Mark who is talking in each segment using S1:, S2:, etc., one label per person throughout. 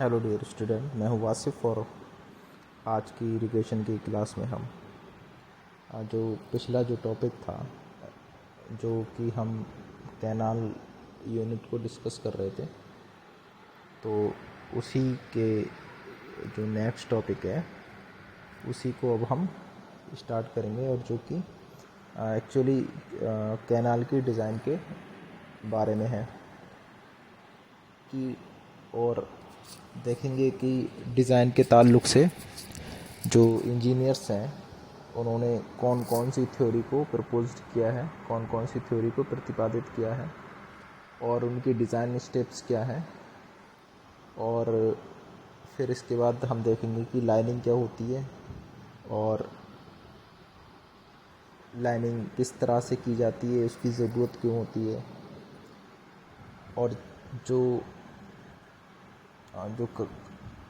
S1: Hello dear student, मैं हूँ वासिफ़ और आज की इरिगेशन की क्लास में हम जो पिछला जो टॉपिक था जो कि हम कैनाल यूनिट को डिस्कस कर रहे थे, तो उसी के जो नेक्स्ट टॉपिक है उसी को अब हम स्टार्ट करेंगे और जो कि एक्चुअली कैनाल की डिज़ाइन के बारे में है कि और देखेंगे कि डिज़ाइन के ताल्लुक़ से जो इंजीनियर्स हैं उन्होंने कौन कौन सी थ्योरी को प्रपोज किया है, कौन कौन सी थ्योरी को प्रतिपादित किया है और उनकी डिज़ाइन स्टेप्स क्या है। और फिर इसके बाद हम देखेंगे कि लाइनिंग क्या होती है और लाइनिंग किस तरह से की जाती है, उसकी ज़रूरत क्यों होती है और जो जो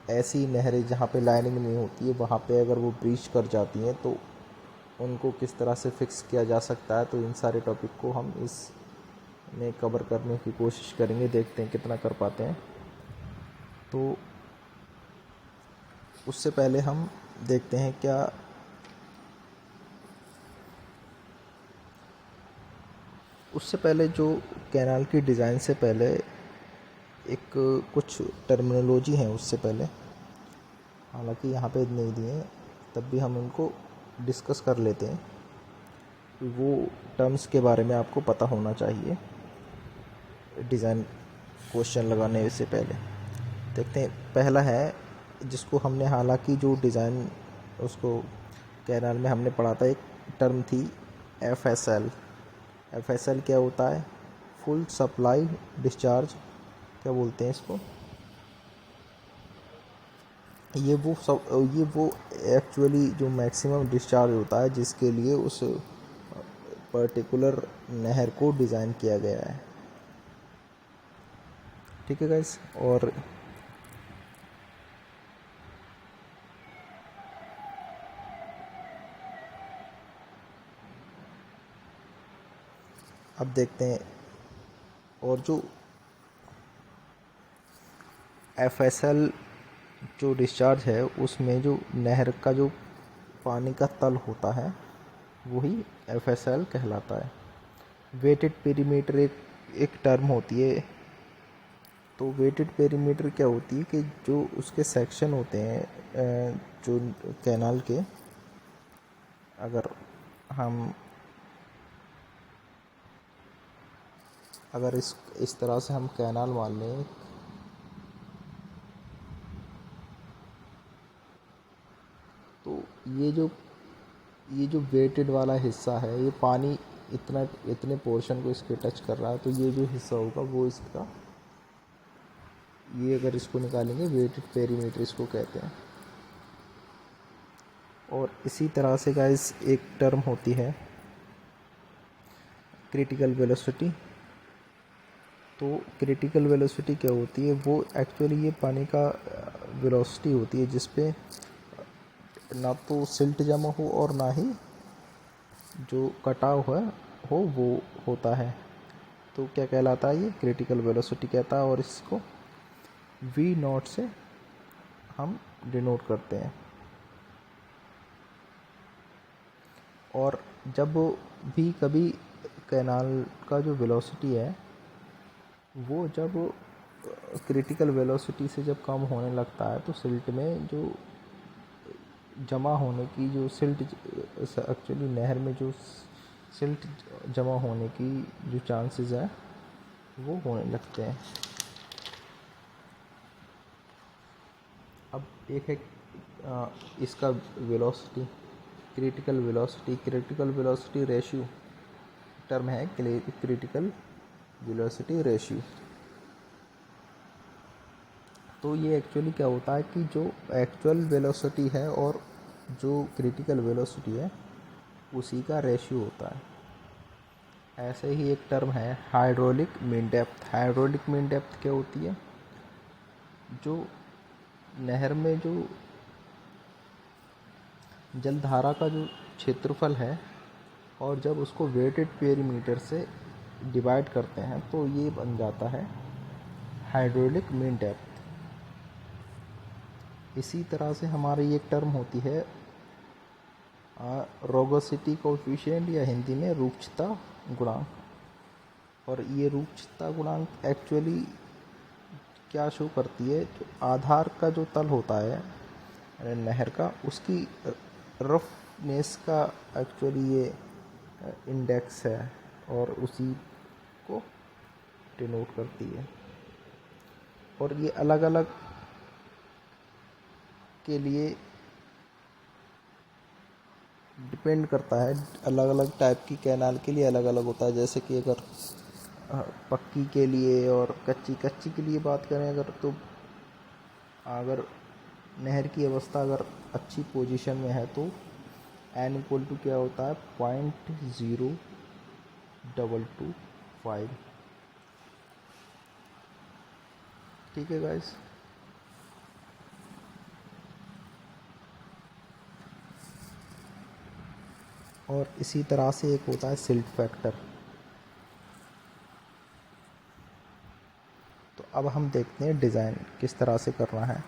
S1: ऐसी नहरें जहाँ पे लाइनिंग नहीं होती है वहाँ पे अगर वो ब्रीच कर जाती हैं तो उनको किस तरह से फिक्स किया जा सकता है। तो इन सारे टॉपिक को हम इस में कवर करने की कोशिश करेंगे, देखते हैं कितना कर पाते हैं। तो उससे पहले हम देखते हैं क्या उससे पहले जो कैनाल की डिज़ाइन से पहले एक कुछ टर्मिनोलॉजी है उससे पहले, हालांकि यहाँ पे नहीं दिए तब भी हम उनको डिस्कस कर लेते हैं कि वो टर्म्स के बारे में आपको पता होना चाहिए डिज़ाइन क्वेश्चन लगाने से पहले। देखते हैं, पहला है जिसको हमने, हालांकि जो डिज़ाइन उसको कैनाल में हमने पढ़ा था, एक टर्म थी FSL। FSL क्या होता है? फुल सप्लाई डिस्चार्ज, क्या बोलते हैं इसको? ये वो एक्चुअली जो मैक्सिमम डिस्चार्ज होता है जिसके लिए उस पर्टिकुलर नहर को डिज़ाइन किया गया है। ठीक है गाइस। और अब देखते हैं, और जो FSL जो डिस्चार्ज है उसमें जो नहर का जो पानी का तल होता है वही FSL कहलाता है। वेटेड पेरीमीटर एक टर्म होती है। तो वेटेड पेरीमीटर क्या होती है कि जो उसके सेक्शन होते हैं जो कैनाल के, अगर हम इस तरह से हम कैनाल मान लें, तो ये जो वेटेड वाला हिस्सा है, ये पानी इतने पोर्शन को इसके टच कर रहा है, तो ये जो हिस्सा होगा वो इसका, ये अगर इसको निकालेंगे वेटेड पेरीमीटर इसको कहते हैं। और इसी तरह से गाइस एक टर्म होती है क्रिटिकल वेलोसिटी। तो क्रिटिकल वेलोसिटी क्या होती है? वो एक्चुअली ये पानी का वेलोसिटी होती है जिस पे ना तो सिल्ट जमा हो और ना ही जो कटाव हो वो होता है। तो क्या कहलाता है? ये क्रिटिकल वेलोसिटी कहता है और इसको V0 से हम डिनोट करते हैं। और जब भी कभी कैनाल का जो वेलोसिटी है वो जब क्रिटिकल वेलोसिटी से जब कम होने लगता है तो सिल्ट में जो जमा होने की जो सिल्ट, एक्चुअली नहर में जो सिल्ट जमा होने की जो चांसेस है वो होने लगते हैं। अब एक है इसका velocity, critical velocity ratio term है, क्रिटिकल वेलोसिटी रेशियो। तो ये एक्चुअली क्या होता है कि जो एक्चुअल वेलोसिटी है और जो क्रिटिकल वेलोसिटी है उसी का रेशियो होता है। ऐसे ही एक टर्म है hydraulic mean depth. Hydraulic mean depth क्या होती है? जो नहर में जो जलधारा का जो क्षेत्रफल है और जब उसको वेटेड पेरीमीटर से डिवाइड करते हैं तो ये बन जाता है हाइड्रोलिक मीन डेप्थ। इसी तरह से हमारी एक टर्म होती है रोगोसिटी कोएफिशिएंट या हिंदी में रूक्षता गुणांक। और ये रूक्षता गुणांक एक्चुअली क्या शो करती है, जो आधार का जो तल होता है नहर का, उसकी रफनेस का एक्चुअली ये इंडेक्स है और उसी को डिनोट करती है। और ये अलग अलग के लिए डिपेंड करता है, अलग अलग टाइप की कैनाल के लिए अलग अलग होता है। जैसे कि अगर पक्की के लिए और कच्ची के लिए बात करें अगर, तो अगर नहर की अवस्था अगर अच्छी पोजीशन में है तो n इक्वल टू क्या होता है 0.0225। ठीक है गाइस। और इसी तरह से एक होता है सिल्ट फैक्टर। तो अब हम देखते हैं डिज़ाइन किस तरह से करना है।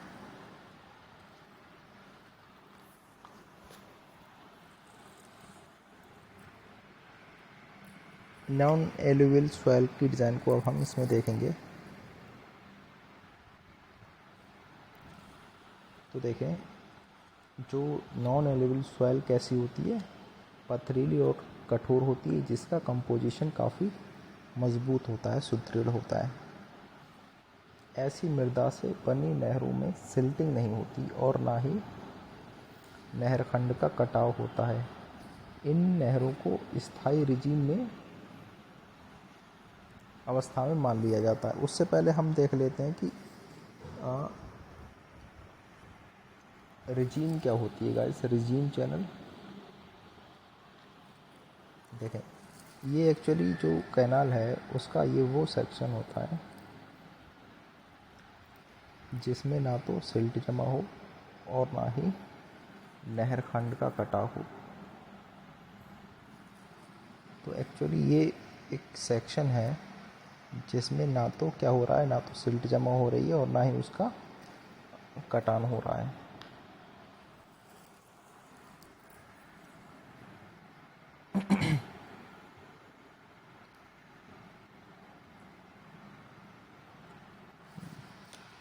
S1: नॉन एलुवियल सॉइल की डिज़ाइन को अब हम इसमें देखेंगे। तो देखें, जो नॉन एलुवियल सॉइल कैसी होती है, पथरीली और कठोर होती है, जिसका कंपोजिशन काफ़ी मजबूत होता है, सुदृढ़ होता है। ऐसी मृदा से बनी नहरों में सिल्टिंग नहीं होती और ना ही नहर खंड का कटाव होता है। इन नहरों को स्थायी रिजीम में अवस्था में मान लिया जाता है। उससे पहले हम देख लेते हैं कि रिजीम क्या होती है गाइस। रिजीम चैनल देखें, ये एक्चुअली जो कैनाल है उसका ये वो सेक्शन होता है जिसमें ना तो सिल्ट जमा हो और ना ही नहर खंड का कटाव हो। तो एक्चुअली ये एक सेक्शन है जिसमें ना तो क्या हो रहा है, ना तो सिल्ट जमा हो रही है और ना ही उसका कटान हो रहा है।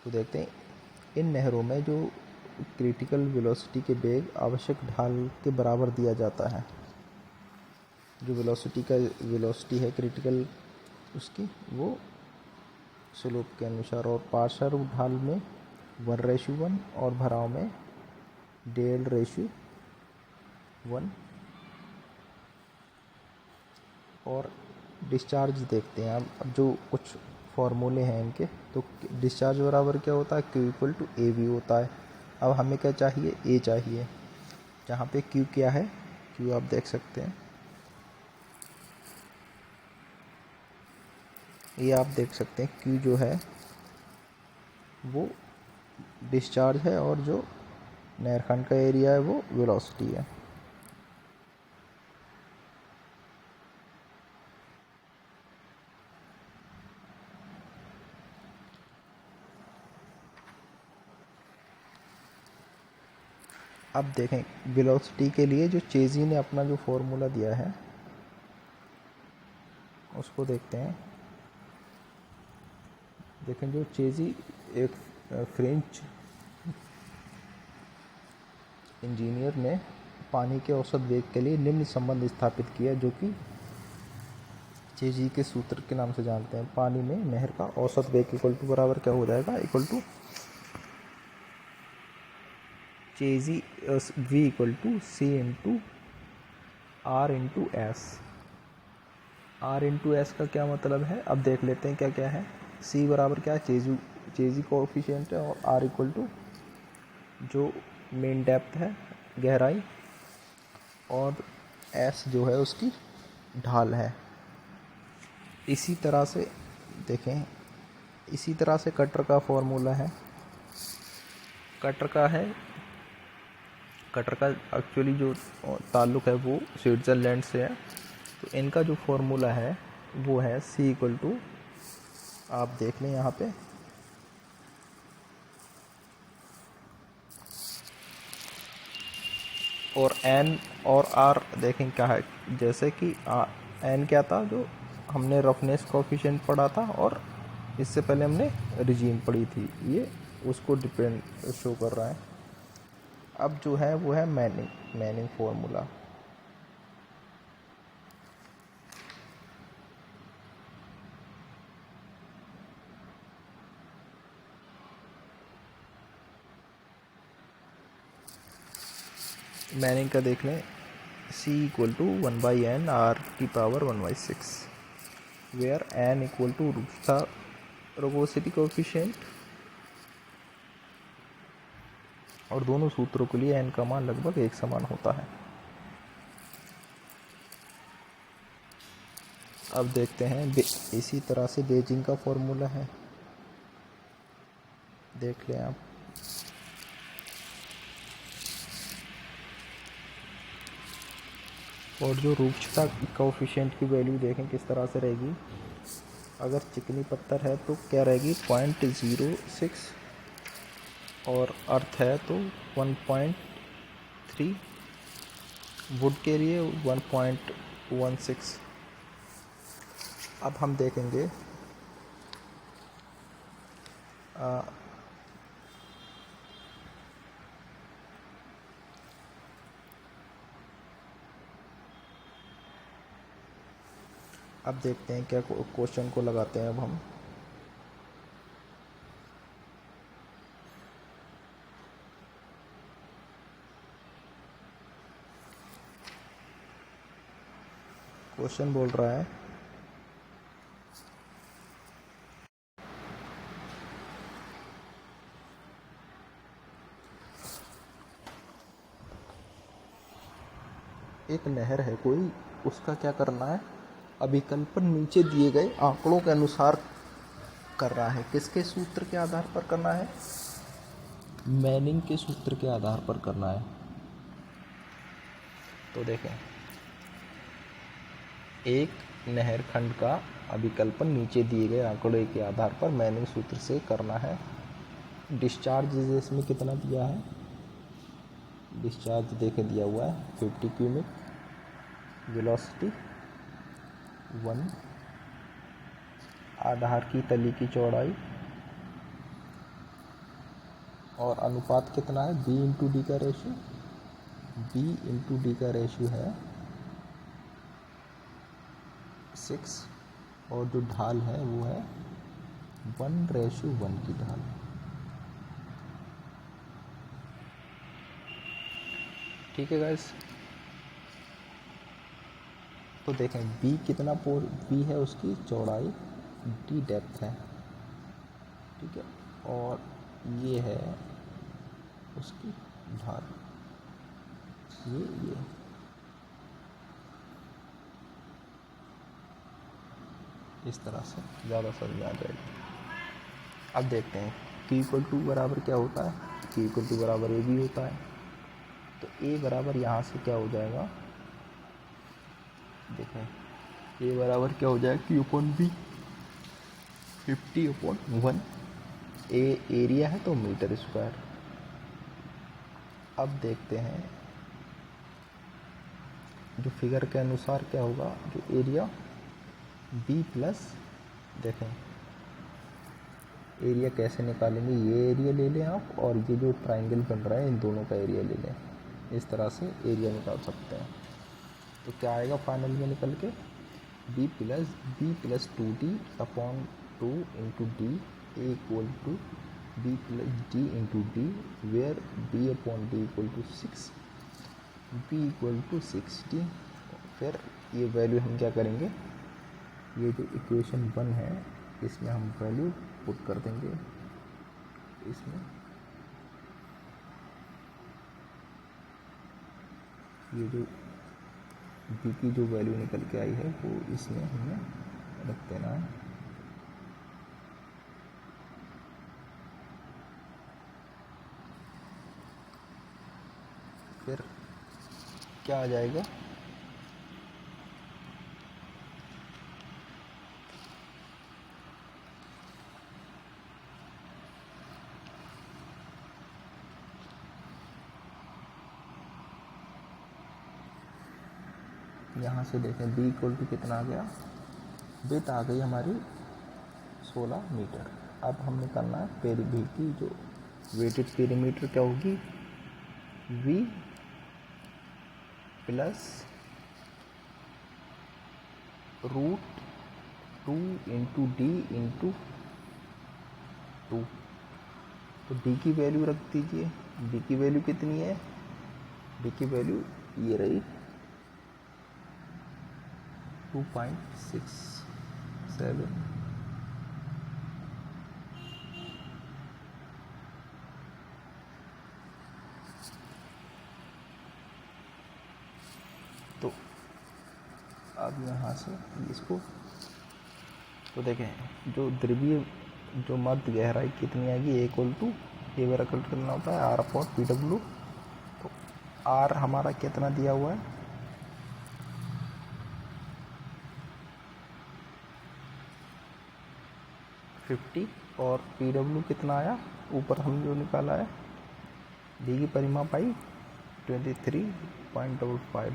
S1: तो देखते हैं, इन नहरों में जो क्रिटिकल वेलोसिटी के वेग आवश्यक ढाल के बराबर दिया जाता है। जो वेलोसिटी है क्रिटिकल उसकी, वो स्लोप के अनुसार, और पार्श्व ढाल में 1:1 और भराव में 1:1। और डिस्चार्ज देखते हैं अब जो कुछ फॉर्मूले हैं इनके। तो डिस्चार्ज बराबर क्या होता है, Q इक्वल टू AV होता है। अब हमें क्या चाहिए, A चाहिए, जहाँ पे Q क्या है, Q आप देख सकते हैं, ये आप देख सकते हैं Q जो है वो डिस्चार्ज है और जो नहरखंड का एरिया है वो वेलोसिटी है। अब देखें, वेलोसिटी के लिए जो चेज़ी ने अपना जो फॉर्मूला दिया है उसको देखते हैं। देखें, जो चेज़ी एक फ्रेंच इंजीनियर ने पानी के औसत वेग के लिए निम्न संबंध स्थापित किया, जो कि चेज़ी के सूत्र के नाम से जानते हैं। पानी में नहर का औसत वेग इक्वल टू बराबर क्या हो जाएगा, इक्वल टू चेज़ी V equal to C into R into S. R into S का क्या मतलब है, अब देख लेते हैं क्या क्या है। C बराबर क्या है, चेज़ी कोएफिशिएंट है, और R इक्वल टू जो मेन डेप्थ है, गहराई, और S जो है उसकी ढाल है। इसी तरह से देखें, इसी तरह से कटर का फॉर्मूला है। कटर का एक्चुअली जो ताल्लुक़ है वो स्विट्ज़रलैंड से है। तो इनका जो फॉर्मूला है वो है C इक्वल टू, आप देख लें यहाँ पे, और एन और आर देखें क्या है, जैसे कि एन क्या था जो हमने रफनेस कोफिशिएंट पढ़ा था, और इससे पहले हमने रिजीम पढ़ी थी, ये उसको डिपेंड शो कर रहा है। अब जो है वो है मैनिंग फॉर्मूला। मैनिंग का देख लें, C equal to 1/n r⁴ where n equal to root था रुगोसिटी कोफिशिएंट, और दोनों सूत्रों के लिए n का मान लगभग एक समान होता है। अब देखते हैं इसी तरह से बेजिंग का फॉर्मूला है, देख लें आप। और जो रूक्षता कोफिशिएंट की वैल्यू देखें किस तरह से रहेगी। अगर चिकनी पत्थर है तो क्या रहेगी 0.06, और अर्थ है तो 1.3, वुड के लिए 1.16। अब हम देखेंगे अब देखते हैं क्या क्वेश्चन को लगाते हैं अब हम। क्वेश्चन बोल रहा है एक नहर है कोई, उसका क्या करना है, अभिकल्पन नीचे दिए गए आंकड़ों के अनुसार कर रहा है। किसके सूत्र के आधार पर करना है, मैनिंग के सूत्र के आधार पर करना है। तो देखें, एक नहर खंड का अभिकल्पन नीचे दिए गए आंकड़े के आधार पर मैनिंग सूत्र से करना है। डिस्चार्ज इसमें कितना दिया है, डिस्चार्ज देखे दिया हुआ है 50 क्यूबिक, वेलोसिटी 1, आधार की तली की चौड़ाई, और अनुपात कितना है, B इंटू डी का रेशियो, B इंटू डी का रेशियो है 6, और जो ढाल है वो है 1:1 की ढाल। ठीक है गाइस, तो देखें B कितना B है उसकी चौड़ाई, D डेप्थ है, ठीक है, और ये है उसकी ढाल, ये इस तरह से ज़्यादा समझ में आ जाएगी। अब देखते हैं Q इक्वल टू बराबर क्या होता है, Q इक्वल टू बराबर AB होता है। तो A बराबर यहाँ से क्या हो जाएगा, देखें A बराबर क्या हो जाएगा, Q/B 50/1, A एरिया है तो मीटर स्क्वायर। अब देखते हैं जो फिगर के अनुसार क्या होगा, जो एरिया B प्लस, देखें एरिया कैसे निकालेंगे, ये एरिया ले लें आप, और ये जो ट्राइंगल बन रहा है इन दोनों का एरिया ले लें, इस तरह से एरिया निकाल सकते हैं। तो क्या आएगा फाइनल में निकल के, B plus 2D/2 into D equal to B plus D into D, where B/D equal to 6, B equal to 60। फिर ये वैल्यू हम क्या करेंगे, ये जो इक्वेशन 1 है इसमें हम वैल्यू पुट कर देंगे, इसमें ये जो B की जो वैल्यू निकल के आई है वो इसमें हमें रख देना है। फिर क्या आ जाएगा, यहाँ से देखें b इक्वल टू कितना आ गया, विड्थ आ गई हमारी 16 मीटर। अब हम निकालना है पेरी की जो वेटेड पेरीमीटर क्या होगी, v plus √2 into D into 2। तो d की वैल्यू रख दीजिए, d की वैल्यू कितनी है, d की वैल्यू ये रही 2.67। तो अब यहाँ से इसको तो देखें, जो द्रव्य जो मध्य गहराई कितनी आएगी, ए इक्वल टू ये मेरा कैलकुलेट करना होता है आर अपॉन पी डब्ल्यू। तो आर हमारा कितना दिया हुआ है, 50, और पी डब्ल्यू कितना आया, ऊपर हम जो निकाला है डी की परिमाप आई 23.55।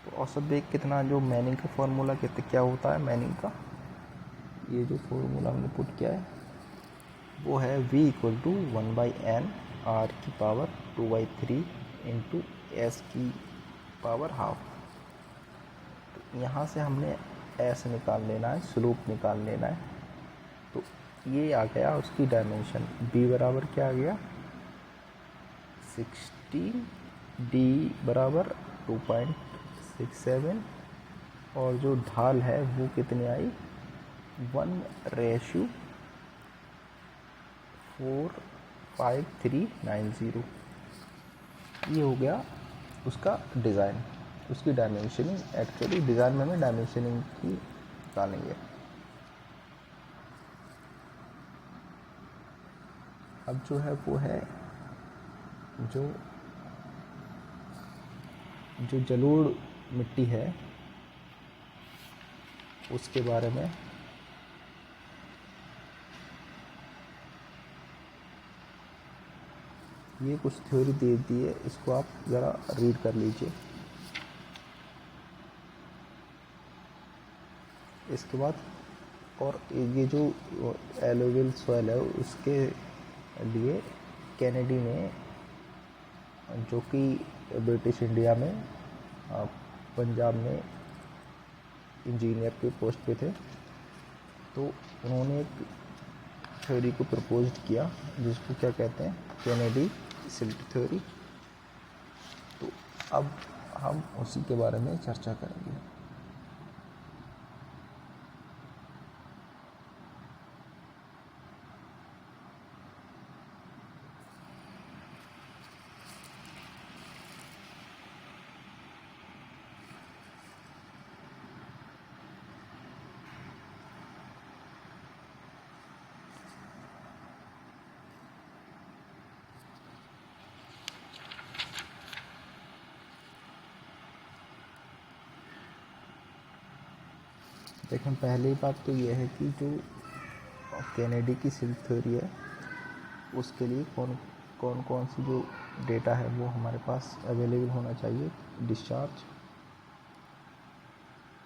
S1: तो औसत वेग कितना, जो मैनिंग का फॉर्मूला क्या होता है मैनिंग का, ये जो फॉर्मूला हमने पुट किया है वो है v equal to 1/n r की पावर 2/3 इंटू एस की पावर हाफ। तो यहाँ से हमने s निकाल लेना है, स्लोप निकाल लेना है। तो ये आ गया उसकी डायमेंशन, b बराबर क्या आ गया 16, d बराबर 2.67, और जो ढाल है वो कितनी आई 1:45390। ये हो गया उसका डिज़ाइन, उसकी डायमेंशनिंग। एक्चुअली डिज़ाइन में हमें डायमेंशनिंग की निकालेंगे। अब जो है वो है जो जलोढ़ मिट्टी है उसके बारे में ये कुछ थ्योरी दे दी है, इसको आप ज़रा रीड कर लीजिए। इसके बाद और ये जो एलोवियल सॉइल है उसके लिए कैनेडी ने, जो कि ब्रिटिश इंडिया में पंजाब में इंजीनियर के पोस्ट पे थे, तो उन्होंने एक थ्योरी को प्रपोज किया जिसको क्या कहते हैं कैनेडी सिल्ट थ्योरी। तो अब हम उसी के बारे में चर्चा करेंगे। देखें, पहली बात तो यह है कि जो कैनेडी की सिल्ट थ्योरी है उसके लिए कौन कौन सी जो डेटा है वो हमारे पास अवेलेबल होना चाहिए। डिस्चार्ज,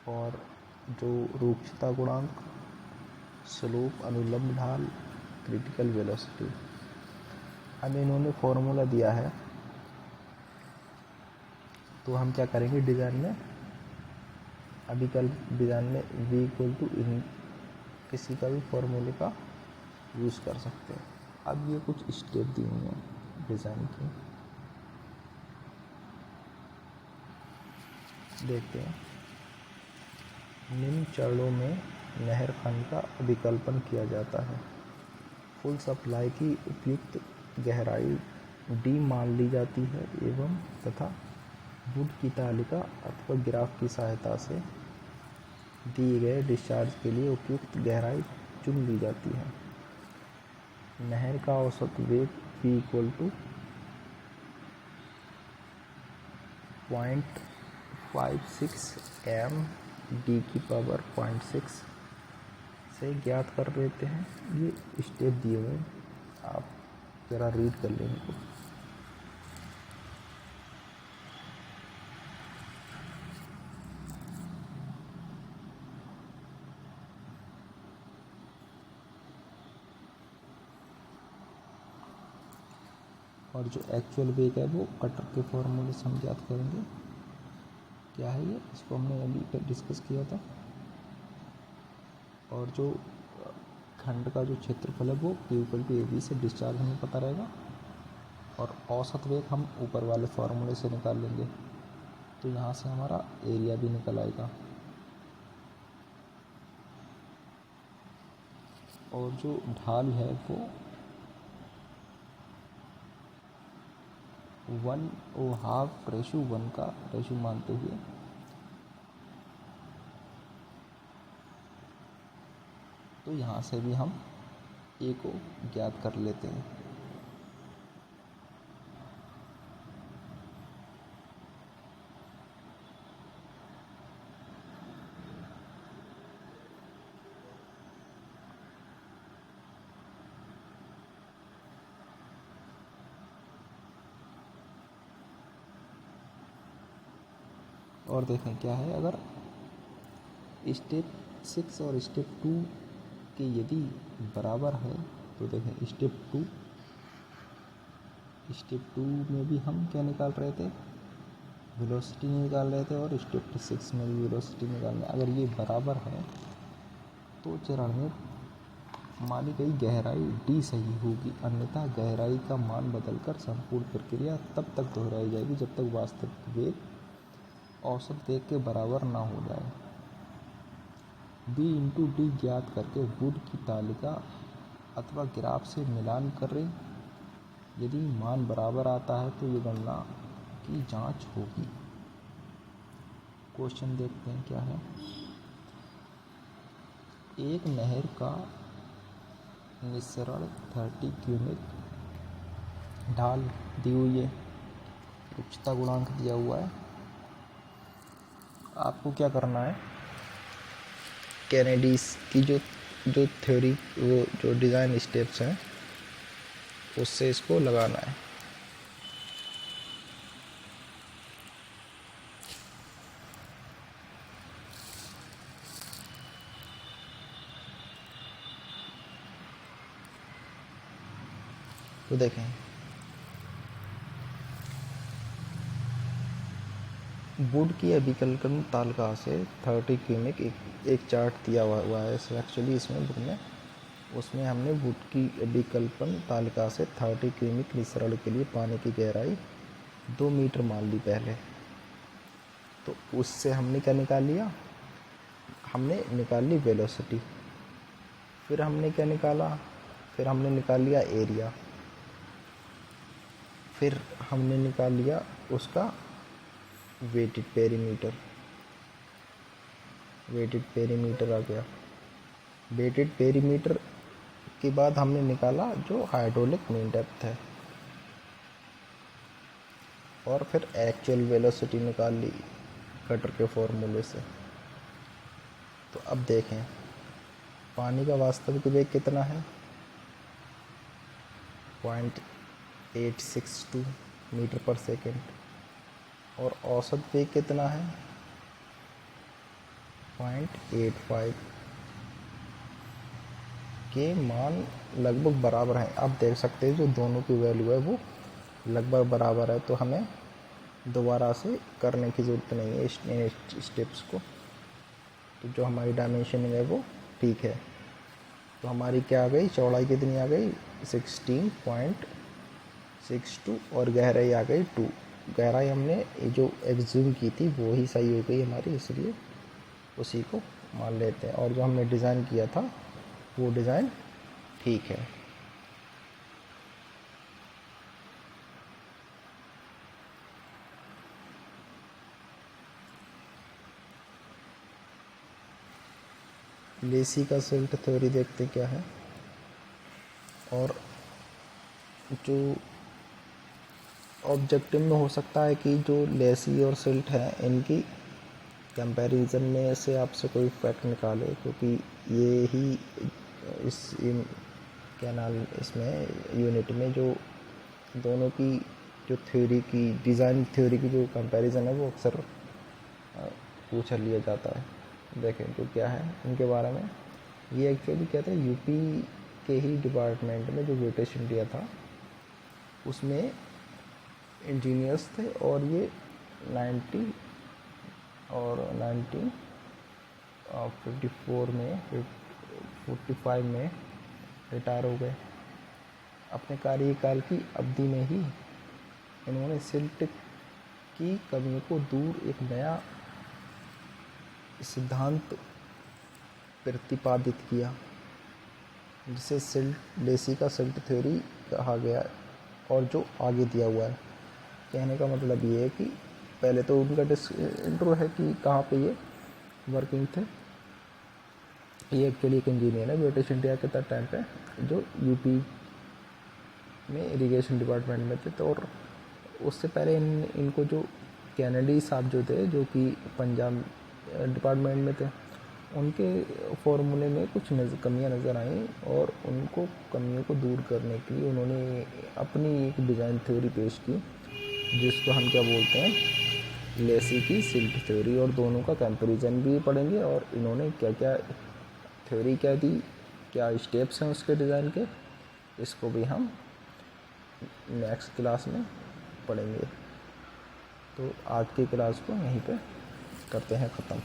S1: और जो रूक्षता गुणांक, स्लोप, अनुलंब ढाल, क्रिटिकल वेलोसिटी। अब इन्होंने फॉर्मूला दिया है तो हम क्या करेंगे डिज़ाइन में, अभी कल डिज़ाइन में v इक्वल टू इन किसी का भी फॉर्मूले का यूज़ कर सकते हैं। अब ये कुछ स्टेप दी हुई हैं डिज़ाइन की, देखते हैं। निम्न चरणों में नहर खंड का अभिकल्पन किया जाता है। फुल सप्लाई की उपयुक्त गहराई d मान ली जाती है एवं तथा वुड की तालिका अथवा ग्राफ की सहायता से दिए गए डिस्चार्ज के लिए उपयुक्त गहराई चुन ली जाती है। नहर का औसत वेग v equal to 0.56 m d की पावर 0.6 से ज्ञात कर लेते हैं। ये स्टेप दिए हुए, आप ज़रा रीड कर लें इनको। और जो एक्चुअल वेग है वो कटर के फॉर्मूले से हम ज्ञात करेंगे। क्या है ये, इसको हमने अभी डिस्कस किया था। और जो खंड का जो क्षेत्रफल है वो Q=AB से डिस्चार्ज हमें पता रहेगा, और औसत वेग हम ऊपर वाले फॉर्मूले से निकाल लेंगे, तो यहाँ से हमारा एरिया भी निकल आएगा। और जो ढाल है वो 1/2 का रेशो मानते हुए तो यहाँ से भी हम ए को ज्ञात कर लेते हैं। और देखें क्या है, अगर स्टेप 6 और स्टेप 2 के यदि बराबर है तो देखें स्टेप टू में भी हम क्या निकाल रहे थे, वेलोसिटी निकाल रहे थे, और स्टेप 6 में भी वेलोसिटी निकालना। अगर ये बराबर है तो चरण में मानी गई गहराई d सही होगी, अन्यथा गहराई का मान बदलकर संपूर्ण प्रक्रिया तब तक दोहराई जाएगी जब तक वास्तविक वेग औसत वेग के बराबर ना हो जाए। B/D ज्ञात करके वुड की तालिका अथवा ग्राफ से मिलान करें। यदि मान बराबर आता है तो ये गणना की जांच होगी। क्वेश्चन देखते हैं क्या है। एक नहर का निस्सरण 30 क्यूबिक ढाल दी हुई है, उच्चता गुणांक दिया हुआ है। आपको क्या करना है, कैनेडी की जो थ्योरी, वो जो डिज़ाइन स्टेप्स हैं उससे इसको लगाना है। तो देखें, वुड की अभिकल्पन तालिका से 30 क्यूबिक एक चार्ट दिया हुआ है एक्चुअली इसमें बुक में। उसमें हमने वुड की अभिकल्पन तालिका से 30 क्यूबिक निस्सरण के लिए पानी की गहराई 2 मीटर मान ली पहले। तो उससे हमने क्या निकाल लिया, हमने निकाल ली वेलोसिटी। फिर हमने क्या निकाला, फिर हमने निकाल लिया एरिया। फिर हमने निकाल लिया उसका वेटेड पेरीमीटर आ गया। वेटेड पेरीमीटर के बाद हमने निकाला जो हाइड्रोलिक मीन डेप्थ है, और फिर एक्चुअल वेलोसिटी निकाल ली कटर के फॉर्मूले से। तो अब देखें पानी का वास्तविक वेग कितना है, 0.862 मीटर पर सेकेंड, और औसत वेग कितना है 0.85 के मान लगभग बराबर हैं। आप देख सकते हैं जो दोनों की वैल्यू है वो लगभग बराबर है, तो हमें दोबारा से करने की ज़रूरत नहीं है इन स्टेप्स को। तो जो हमारी डायमेंशनिंग है वो ठीक है। तो हमारी क्या आ गई, चौड़ाई कितनी आ गई 16.62, और गहराई आ गई 2। गहराई हमने जो एग्ज्यूम की थी वो ही सही हो गई हमारी, इसलिए उसी को मान लेते हैं। और जो हमने डिज़ाइन किया था वो डिज़ाइन ठीक है। लेसी का सिल्ट थ्योरी देखते क्या है। और जो ऑब्जेक्टिव में हो सकता है कि जो लेसी और सिल्ट है इनकी कंपैरिजन में से आपसे कोई फैक्ट निकाले, क्योंकि ये ही क्या नाम इसमें यूनिट में जो दोनों की जो थ्योरी की डिज़ाइन थ्योरी की जो कंपैरिजन है वो अक्सर पूछा लिया जाता है। देखें तो क्या है इनके बारे में। ये एक्चुअली क्या था, यूपी के ही डिपार्टमेंट में जो वेटेशन दिया था उसमें इंजीनियर्स थे और ये 1954 में 45 में रिटायर हो गए। अपने कार्यकाल की अवधि में ही इन्होंने सिल्ट की कमियों को दूर एक नया सिद्धांत प्रतिपादित किया, जिसे लेसी का सिल्ट थ्योरी कहा गया और जो आगे दिया हुआ है। कहने का मतलब ये है कि पहले तो उनका इंट्रो है कि कहाँ पे ये वर्किंग थे। ये एक्चुअली एक इंजीनियर है ब्रिटिश इंडिया के टाइम पे, जो यूपी में इरिगेशन डिपार्टमेंट में थे। तो और उससे पहले इनको जो कैनेडी साहब जो थे, जो कि पंजाब डिपार्टमेंट में थे, उनके फॉर्मूले में कुछ कमियां नज़र आई और उनको कमियों को दूर करने के लिए उन्होंने अपनी एक डिज़ाइन थ्योरी पेश की, जिसको हम क्या बोलते हैं, लेसी की सिल्ट थ्योरी। और दोनों का कंपैरिजन भी पढ़ेंगे और इन्होंने क्या क्या थ्योरी क्या दी, क्या स्टेप्स हैं उसके डिज़ाइन के, इसको भी हम नेक्स्ट क्लास में पढ़ेंगे। तो आज की क्लास को यहीं पे करते हैं ख़त्म।